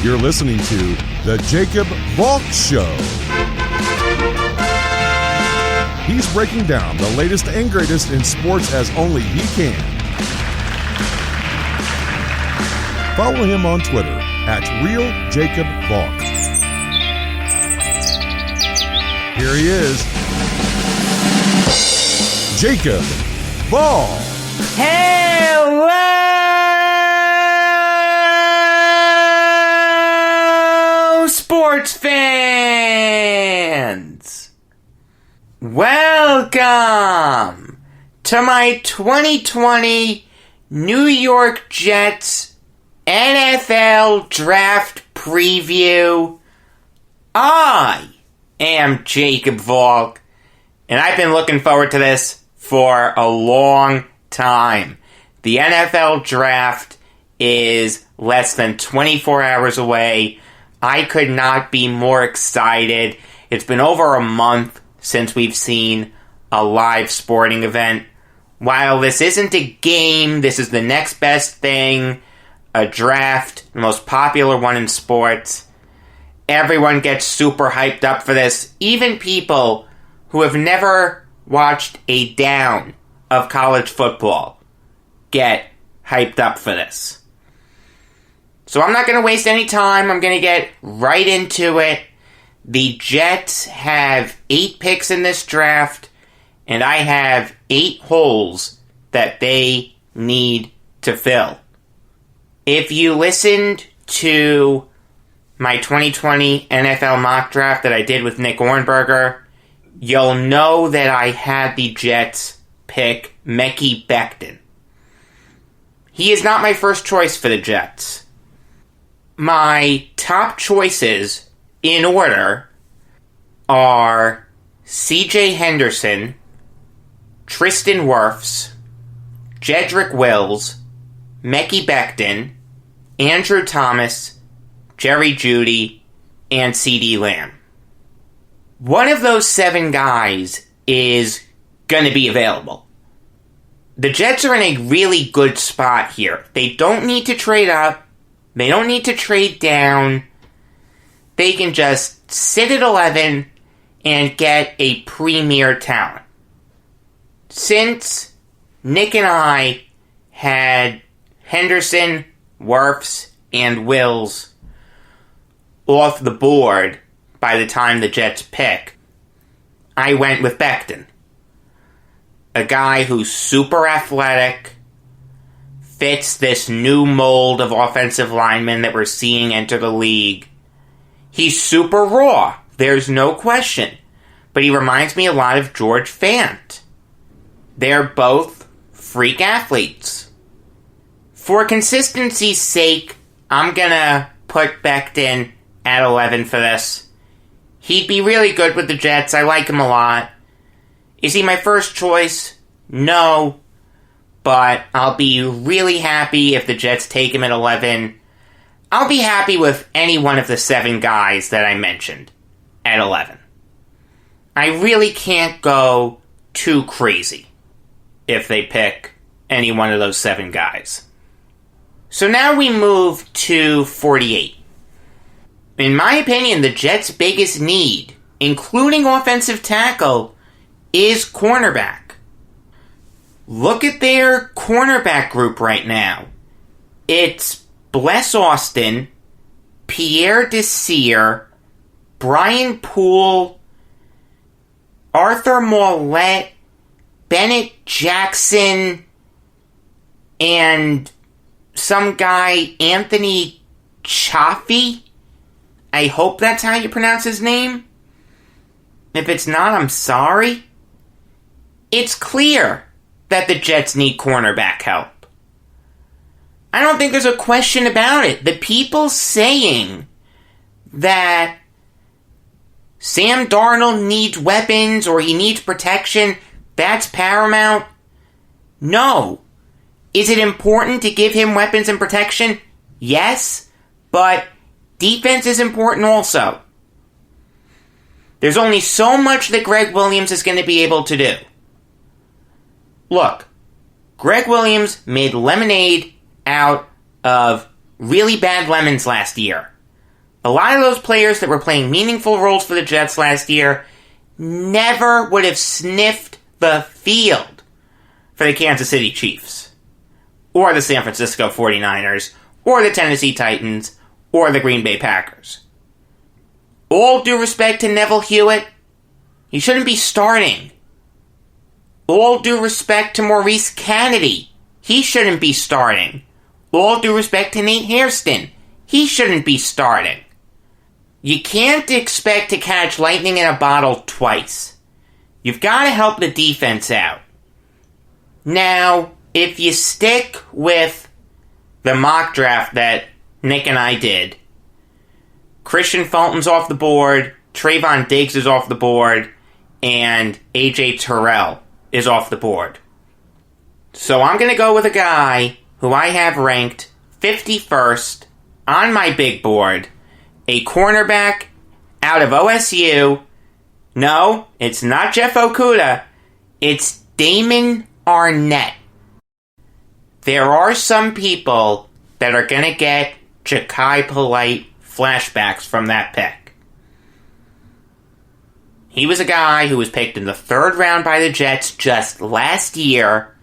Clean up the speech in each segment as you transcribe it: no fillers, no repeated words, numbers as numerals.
You're listening to The Jacob Valk Show. He's breaking down the latest and greatest in sports as only he can. Follow him on Twitter at RealJacobValk. Here he is, Jacob Valk. Hello, sports fans! Welcome to my 2020 New York Jets NFL Draft Preview. I am Jacob Valk, and I've been looking forward to this for a long time. The NFL Draft is less than 24 hours away. I could not be more excited. It's been over a month since we've seen a live sporting event. While this isn't a game, this is the next best thing. A draft, the most popular one in sports. Everyone gets super hyped up for this. Even people who have never watched a down of college football get hyped up for this. So I'm not going to waste any time. I'm going to get right into it. The Jets have 8 picks in this draft, and I have 8 holes that they need to fill. If you listened to my 2020 NFL mock draft that I did with Nick Ornberger, you'll know that I had the Jets pick Mekhi Becton. He is not my first choice for the Jets. My top choices in order are C.J. Henderson, Tristan Wirfs, Jedrick Wills, Mekhi Becton, Andrew Thomas, Jerry Jeudy, and C.D. Lamb. One of those 7 guys is going to be available. The Jets are in a really good spot here. They don't need to trade up. They don't need to trade down. They can just sit at 11 and get a premier talent. Since Nick and I had Henderson, Wirfs, and Wills off the board by the time the Jets pick, I went with Becton. A guy who's super athletic, fits this new mold of offensive linemen that we're seeing enter the league. He's super raw, there's no question, but he reminds me a lot of George Fant. They're both freak athletes. For consistency's sake, I'm gonna put Becton at 11 for this. He'd be really good with the Jets. I like him a lot. Is he my first choice? No. But I'll be really happy if the Jets take him at 11. I'll be happy with any one of the 7 guys that I mentioned at 11. I really can't go too crazy if they pick any one of those 7 guys. So now we move to 48. In my opinion, the Jets' biggest need, including offensive tackle, is cornerback. Look at their cornerback group right now. It's Bless Austin, Pierre Desir, Brian Poole, Arthur Mollett, Bennett Jackson, and some guy, Anthony Chaffee. I hope that's how you pronounce his name. If it's not, I'm sorry. It's clear that the Jets need cornerback help. I don't think there's a question about it. The people saying that Sam Darnold needs weapons or he needs protection, that's paramount. No. Is it important to give him weapons and protection? Yes, but defense is important also. There's only so much that Greg Williams is going to be able to do. Look, Greg Williams made lemonade out of really bad lemons last year. a lot of those players that were playing meaningful roles for the Jets last year never would have sniffed the field for the Kansas City Chiefs, or the San Francisco 49ers, or the Tennessee Titans, or the Green Bay Packers. All due respect to Neville Hewitt, he shouldn't be starting. All due respect to Maurice Kennedy, he shouldn't be starting. All due respect to Nate Hairston, he shouldn't be starting. You can't expect to catch lightning in a bottle twice. You've got to help the defense out. Now, if you stick with the mock draft that Nick and I did, Christian Fulton's off the board, Trayvon Diggs is off the board, and A.J. Terrell is off the board. So I'm going to go with a guy who I have ranked 51st on my big board, a cornerback out of OSU. No, it's not Jeff Okudah. It's Damon Arnett. There are some people that are going to get Ja'Kai Polite flashbacks from that pick. He was a guy who was picked in the 3rd round by the Jets just last year,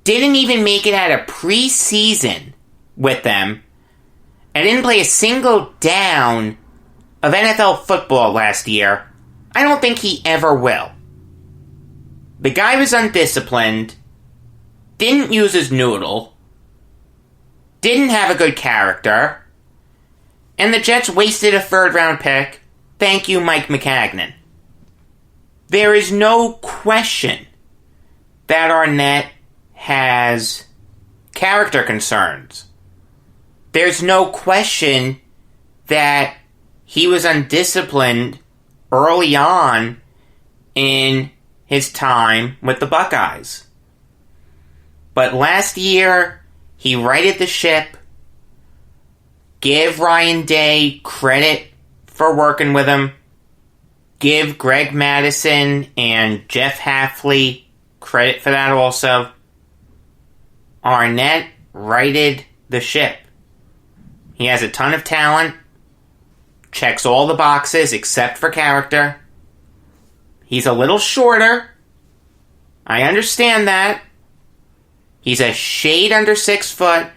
didn't even make it out of preseason with them, and didn't play a single down of NFL football last year. I don't think he ever will. The guy was undisciplined, didn't use his noodle, didn't have a good character, and the Jets wasted a 3rd round pick. Thank you, Mike McCagnon. There is no question that Arnett has character concerns. There's no question that he was undisciplined early on in his time with the Buckeyes. But last year, he righted the ship. Give Ryan Day credit for working with him. Give Greg Madison and Jeff Hafley credit for that also. Arnett righted the ship. He has a ton of talent, checks all the boxes except for character. He's a little shorter. I understand that. He's a shade under 6 foot.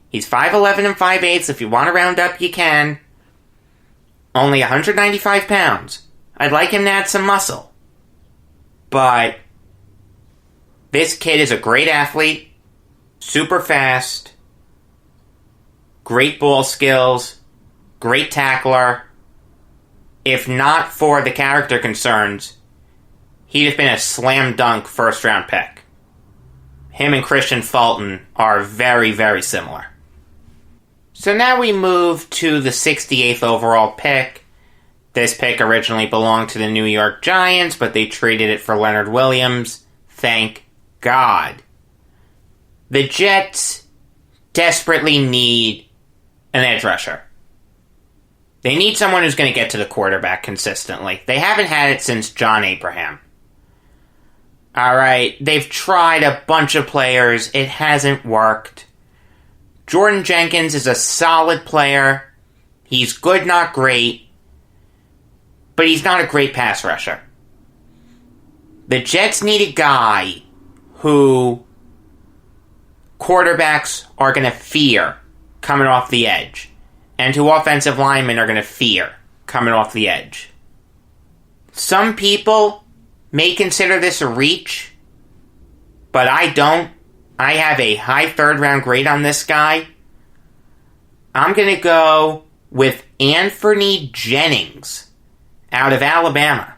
He's 5'11 and 5'8". If you want to round up, you can. Only 195 pounds. I'd like him to add some muscle. But this kid is a great athlete, super fast, great ball skills, great tackler. If not for the character concerns, he'd have been a slam dunk 1st round pick. Him and Christian Fulton are very, very similar. So now we move to the 68th overall pick. This pick originally belonged to the New York Giants, but they traded it for Leonard Williams. Thank God. The Jets desperately need an edge rusher. They need someone who's going to get to the quarterback consistently. They haven't had it since John Abraham. Alright, they've tried a bunch of players. It hasn't worked. Jordan Jenkins is a solid player. He's good, not great. But he's not a great pass rusher. The Jets need a guy who quarterbacks are going to fear coming off the edge, and who offensive linemen are going to fear coming off the edge. Some people may consider this a reach, but I don't. I have a high 3rd round grade on this guy. I'm going to go with Anthony Jennings out of Alabama.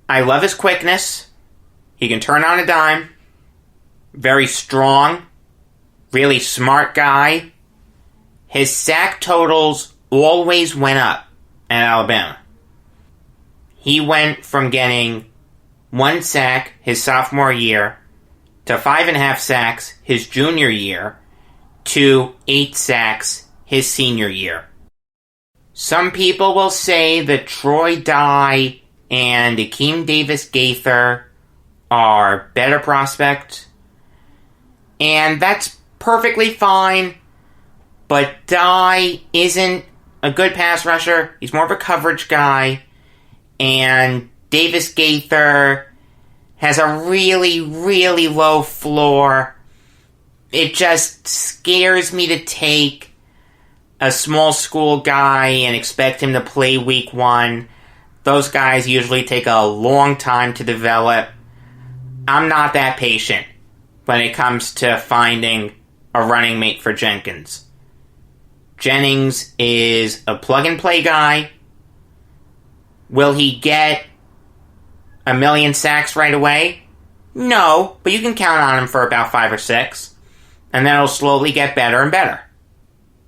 I love his quickness. He can turn on a dime. Very strong. Really smart guy. His sack totals always went up at Alabama. He went from getting 1 sack his sophomore year to 5.5 sacks his junior year to 8 sacks his senior year. Some people will say that Troy Dye and Akeem Davis-Gaither are better prospects, and that's perfectly fine, but Dye isn't a good pass rusher. He's more of a coverage guy. And Davis Gaither has a really, really low floor. It just scares me to take a small school guy and expect him to play week 1. Those guys usually take a long time to develop. I'm not that patient when it comes to finding a running mate for Jenkins. Jennings is a plug-and-play guy. Will he get a million sacks right away? No, but you can count on him for about 5 or 6. And then it'll slowly get better and better.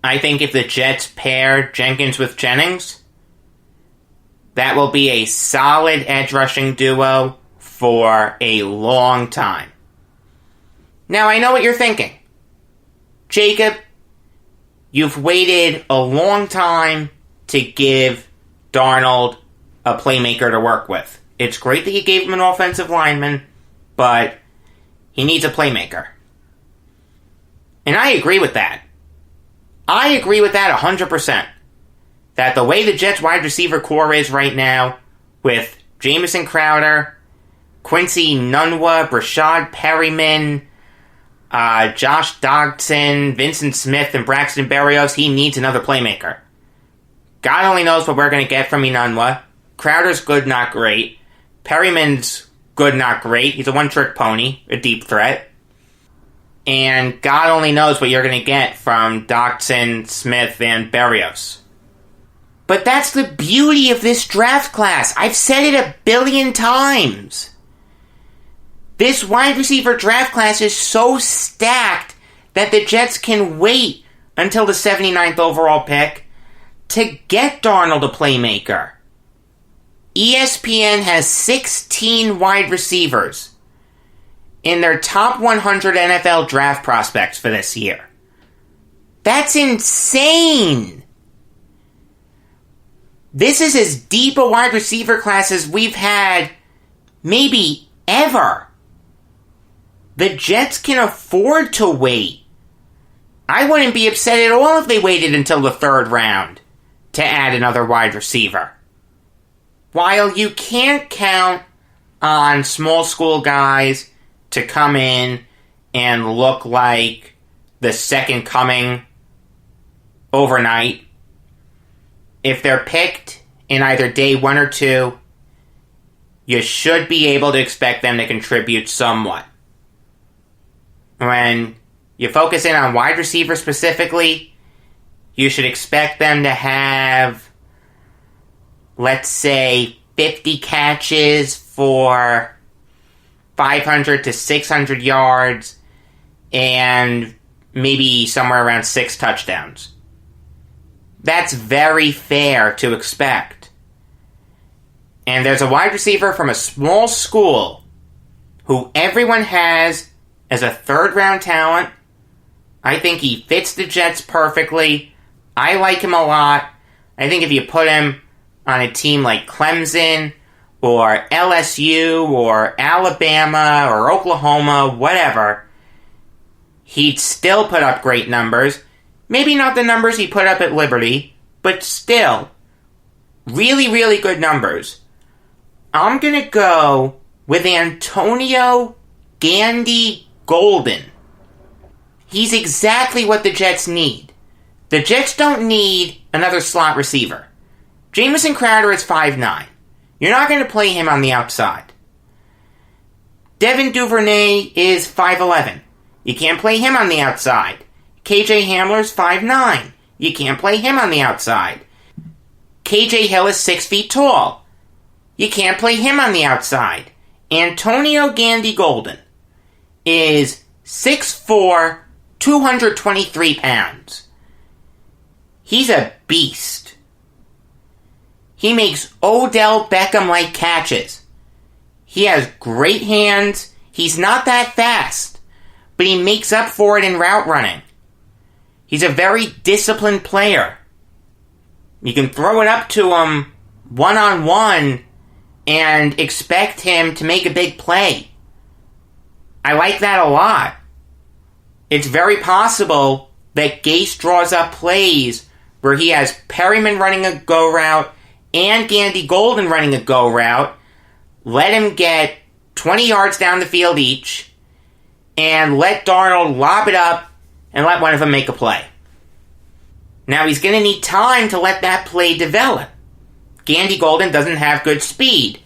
I think if the Jets pair Jenkins with Jennings, that will be a solid edge rushing duo for a long time. Now, I know what you're thinking. Jacob, you've waited a long time to give Darnold a playmaker to work with. It's great that you gave him an offensive lineman, but he needs a playmaker. And I agree with that. I agree with that 100%. That the way the Jets wide receiver core is right now, with Jamison Crowder, Quincy Nunwa, Brashad Perryman, Josh Dodson, Vincent Smith, and Braxton Berrios, he needs another playmaker. God only knows what we're going to get from Nunwa. Crowder's good, not great. Perryman's good, not great. He's a one-trick pony, a deep threat. And God only knows what you're going to get from Dodson, Smith, and Berrios. But that's the beauty of this draft class. I've said it a billion times. This wide receiver draft class is so stacked that the Jets can wait until the 79th overall pick to get Darnold a playmaker. ESPN has 16 wide receivers in their top 100 NFL draft prospects for this year. That's insane! This is as deep a wide receiver class as we've had maybe ever. The Jets can afford to wait. I wouldn't be upset at all if they waited until the 3rd round to add another wide receiver. While you can't count on small school guys to come in and look like the second coming overnight, if they're picked in either day 1 or 2, you should be able to expect them to contribute somewhat. When you focus in on wide receiver specifically, you should expect them to have, let's say, 50 catches for 500 to 600 yards and maybe somewhere around 6 touchdowns. That's very fair to expect. And there's a wide receiver from a small school who everyone has as a 3rd round talent. I think he fits the Jets perfectly. I like him a lot. I think if you put him on a team like Clemson or LSU or Alabama or Oklahoma, whatever, he'd still put up great numbers. Maybe not the numbers he put up at Liberty, but still, really, really good numbers. I'm going to go with Antonio Gandy Golden. He's exactly what the Jets need. The Jets don't need another slot receiver. Jamison Crowder is 5'9". You're not going to play him on the outside. Devin Duvernay is 5'11". You can't play him on the outside. KJ Hamler's 5'9". You can't play him on the outside. KJ Hill is 6 feet tall. You can't play him on the outside. Antonio Gandy Golden is 6'4", 223 pounds. He's a beast. He makes Odell Beckham-like catches. He has great hands. He's not that fast, but he makes up for it in route running. He's a very disciplined player. You can throw it up to him one-on-one and expect him to make a big play. I like that a lot. It's very possible that Gase draws up plays where he has Perryman running a go route and Gandy Golden running a go route. Let him get 20 yards down the field each, and let Darnold lob it up and let one of them make a play. Now he's going to need time to let that play develop. Gandy Golden doesn't have good speed,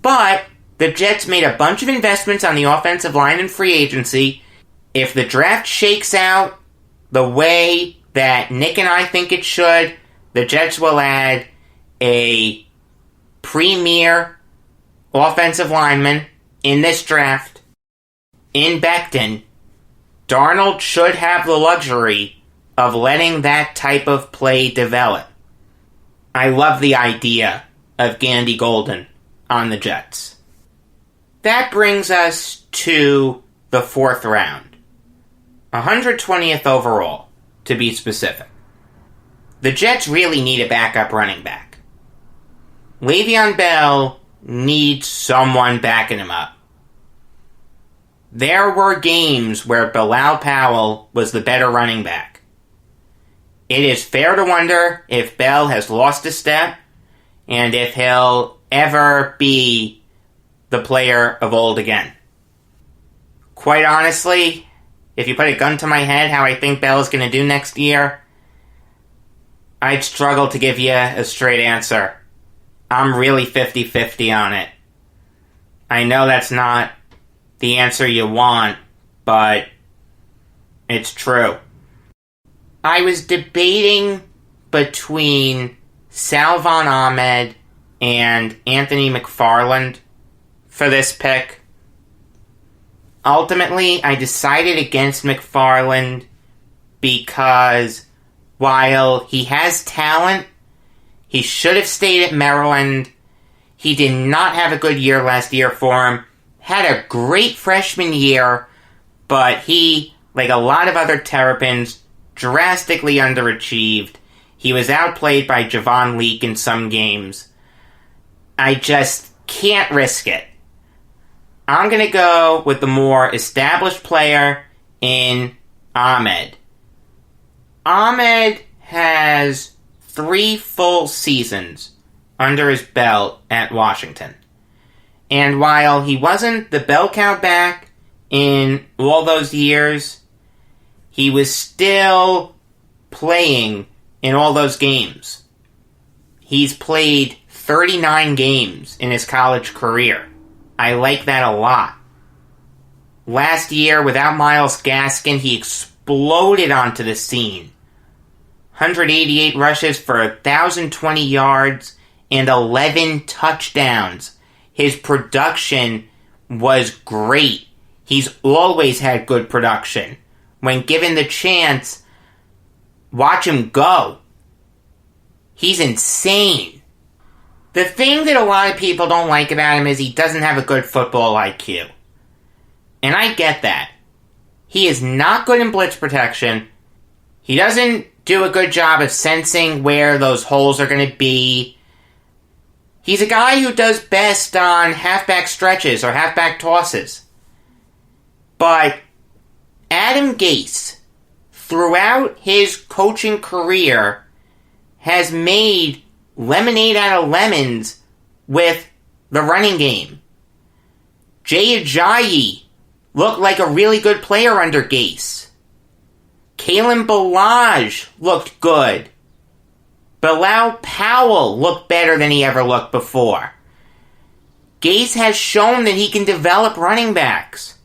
but the Jets made a bunch of investments on the offensive line in free agency. If the draft shakes out the way that Nick and I think it should, the Jets will add a premier offensive lineman in this draft. In Becton, Darnold should have the luxury of letting that type of play develop. I love the idea of Gandy Golden on the Jets. That brings us to the 4th round. 120th overall, to be specific. The Jets really need a backup running back. Le'Veon Bell needs someone backing him up. There were games where Bilal Powell was the better running back. It is fair to wonder if Bell has lost a step and if he'll ever be the player of old again. Quite honestly, if you put a gun to my head how I think Bell is going to do next year, I'd struggle to give you a straight answer. I'm really 50-50 on it. I know that's not the answer you want, but it's true. I was debating between Salvon Ahmed and Anthony McFarland for this pick. Ultimately, I decided against McFarland because while he has talent, he should have stayed at Maryland. He did not have a good year last year for him. Had a great freshman year, but he, like a lot of other Terrapins, drastically underachieved. He was outplayed by Javon Leake in some games. I just can't risk it. I'm going to go with the more established player in Ahmed. Ahmed has 3 full seasons under his belt at Washington. And while he wasn't the bell cow back in all those years, he was still playing in all those games. He's played 39 games in his college career. I like that a lot. Last year, without Myles Gaskin, he exploded onto the scene. 188 rushes for 1,020 yards and 11 touchdowns. His production was great. He's always had good production. When given the chance, watch him go. He's insane. The thing that a lot of people don't like about him is he doesn't have a good football IQ. And I get that. He is not good in blitz protection. He doesn't do a good job of sensing where those holes are going to be. He's a guy who does best on halfback stretches or halfback tosses. But Adam Gase, throughout his coaching career, has made lemonade out of lemons with the running game. Jay Ajayi looked like a really good player under Gase. Kalen Ballage looked good. Bilal Powell looked better than he ever looked before. Gase has shown that he can develop running backs.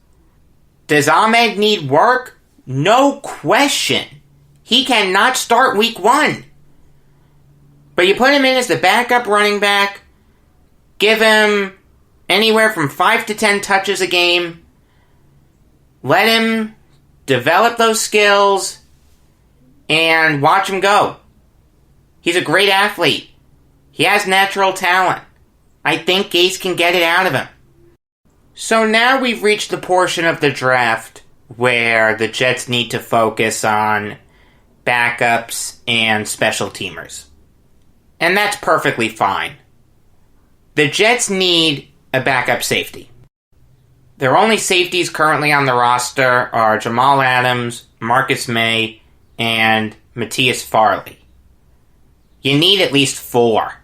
Does Ahmed need work? No question. He cannot start week 1. But you put him in as the backup running back, give him anywhere from 5 to 10 touches a game, let him develop those skills, and watch him go. He's a great athlete. He has natural talent. I think Gase can get it out of him. So now we've reached the portion of the draft where the Jets need to focus on backups and special teamers. And that's perfectly fine. The Jets need a backup safety. Their only safeties currently on the roster are Jamal Adams, Marcus May, and Matthias Farley. you need at least 4.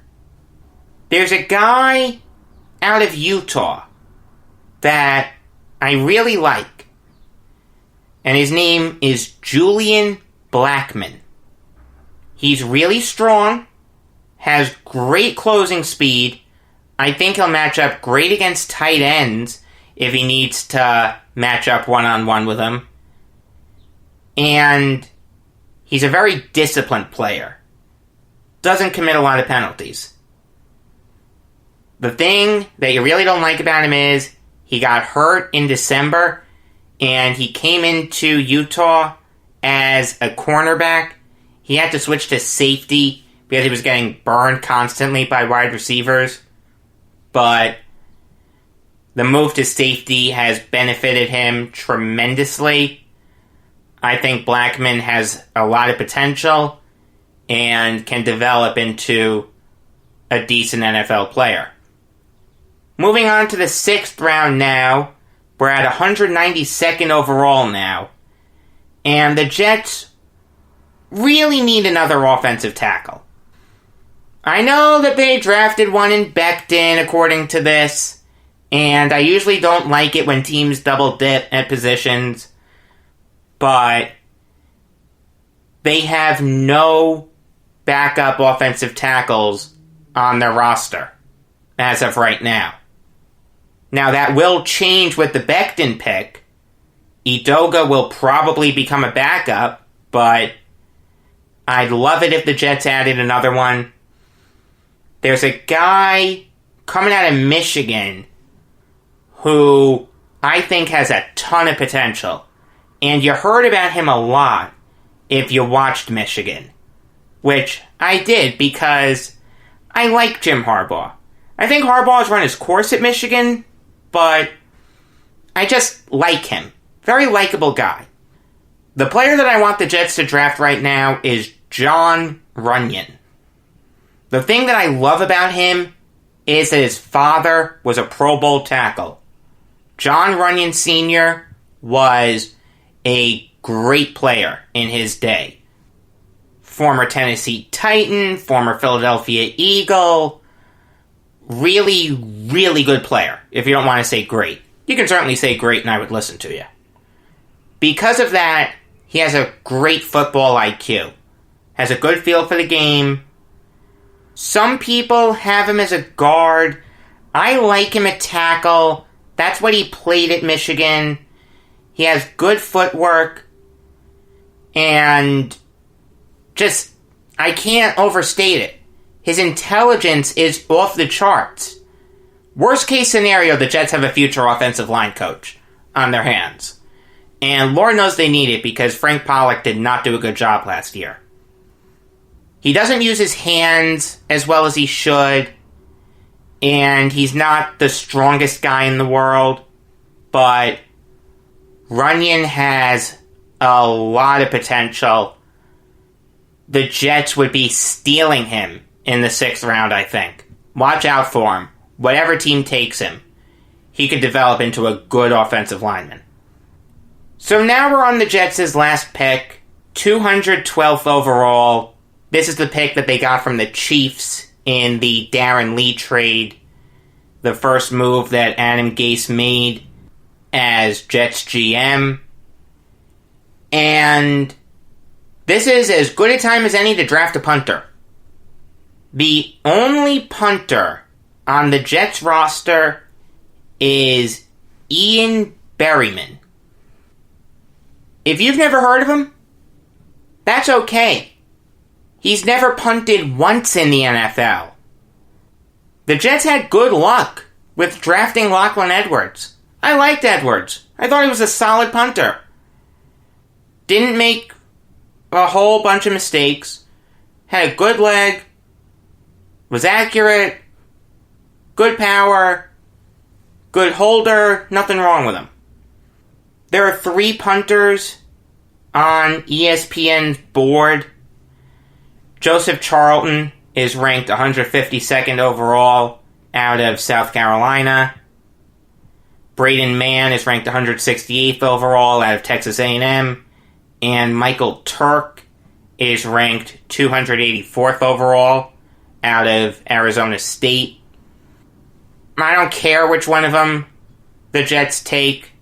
There's a guy out of Utah that I really like, and his name is Julian Blackmon. He's really strong, has great closing speed. I think he'll match up great against tight ends if he needs to match up one-on-one with them. And he's a very disciplined player. Doesn't commit a lot of penalties. The thing that you really don't like about him is he got hurt in December, and he came into Utah as a cornerback. He had to switch to safety because he was getting burned constantly by wide receivers. But the move to safety has benefited him tremendously. I think Blackmon has a lot of potential and can develop into a decent NFL player. Moving on to the 6th round now. We're at 192nd overall now. And the Jets really need another offensive tackle. I know that they drafted one in Becton according to this, and I usually don't like it when teams double dip at positions, but they have no backup offensive tackles on their roster as of right now. Now that will change with the Becton pick. Edoga will probably become a backup, but I'd love it if the Jets added another one. There's a guy coming out of Michigan who I think has a ton of potential. And you heard about him a lot if you watched Michigan. Which I did because I like Jim Harbaugh. I think Harbaugh has run his course at Michigan, but I just like him. Very likable guy. The player that I want the Jets to draft right now is Jon Runyan. The thing that I love about him is that his father was a Pro Bowl tackle. Jon Runyan Sr. was a great player in his day. Former Tennessee Titan, former Philadelphia Eagle. Really, really good player, if you don't want to say great. You can certainly say great and I would listen to you. Because of that, he has a great football IQ. Has a good feel for the game. Some people have him as a guard. I like him at tackle. That's what he played at Michigan. He has good footwork. And just, I can't overstate it. His intelligence is off the charts. Worst case scenario, the Jets have a future offensive line coach on their hands. And Lord knows they need it because Frank Pollock did not do a good job last year. He doesn't use his hands as well as he should. And he's not the strongest guy in the world. But Runyan has a lot of potential. The Jets would be stealing him in the 6th round, I think. Watch out for him. Whatever team takes him, he could develop into a good offensive lineman. So now we're on the Jets' last pick, 212th overall. This is the pick that they got from the Chiefs in the Darren Lee trade. The first move that Adam Gase made as Jets GM. And this is as good a time as any to draft a punter. The only punter on the Jets roster is Ian Berryman. If you've never heard of him, that's okay. He's never punted once in the NFL. The Jets had good luck with drafting Lachlan Edwards. I liked Edwards. I thought he was a solid punter. Didn't make a whole bunch of mistakes. Had a good leg. Was accurate. Good power. Good holder. Nothing wrong with him. There are 3 punters on ESPN's board. Joseph Charlton is ranked 152nd overall out of South Carolina. Braden Mann is ranked 168th overall out of Texas A&M. And Michael Turk is ranked 284th overall out of Arizona State. I don't care which one of them the Jets take.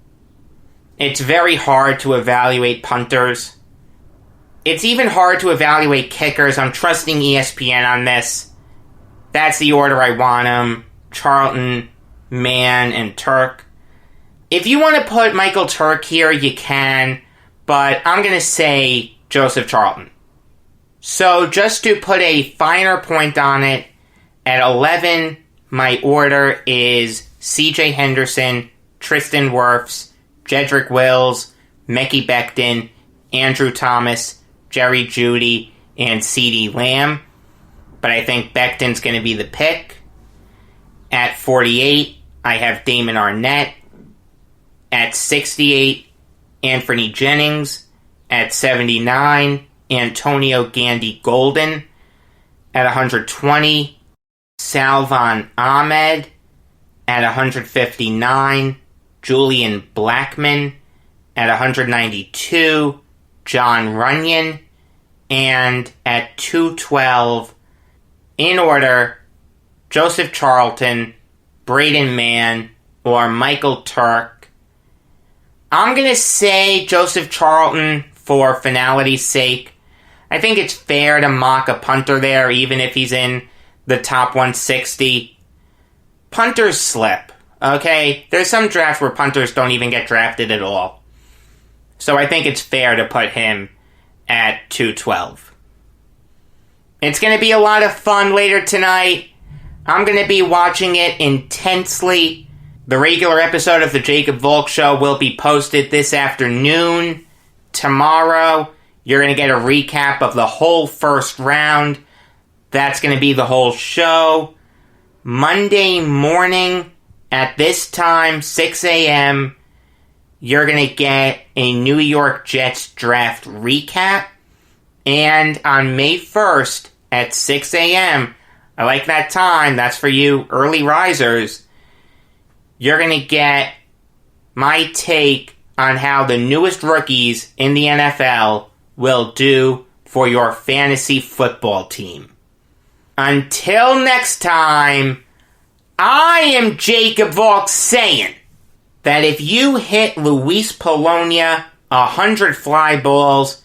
It's very hard to evaluate punters. It's even hard to evaluate kickers. I'm trusting ESPN on this. That's the order I want them. Charlton, Mann, and Turk. If you want to put Michael Turk here, you can, but I'm going to say Joseph Charlton. So just to put a finer point on it, at 11, my order is C.J. Henderson, Tristan Wirfs, Jedrick Wills, Mekhi Becton, Andrew Thomas, Jerry Jeudy, and CeeDee Lamb. But I think Becton's going to be the pick. At 48, I have Damon Arnett. At 68, Anthony Jennings. At 79, Antonio Gandy Golden. At 120, Salvon Ahmed. At 159, Julian Blackmon. At 192, John Runyon. And at 212, in order, Joseph Charlton, Braden Mann, or Michael Turk. I'm going to say Joseph Charlton for finality's sake. I think it's fair to mock a punter there, even if he's in the top 160. Punters slip, okay? There's some drafts where punters don't even get drafted at all. So I think it's fair to put him at 212. It's going to be a lot of fun later tonight. I'm going to be watching it intensely. The regular episode of the Jacob Valk Show will be posted this afternoon. Tomorrow, you're going to get a recap of the whole first round. That's going to be the whole show. Monday morning, at this time, 6 a.m., you're going to get a New York Jets draft recap. And on May 1st, at 6 a.m., I like that time, that's for you early risers, you're going to get my take on how the newest rookies in the NFL will do for your fantasy football team. Until next time, I am Jacob Valk saying that if you hit Luis Polonia 100 fly balls,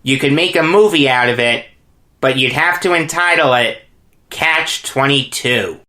you could make a movie out of it, but you'd have to entitle it Catch 22.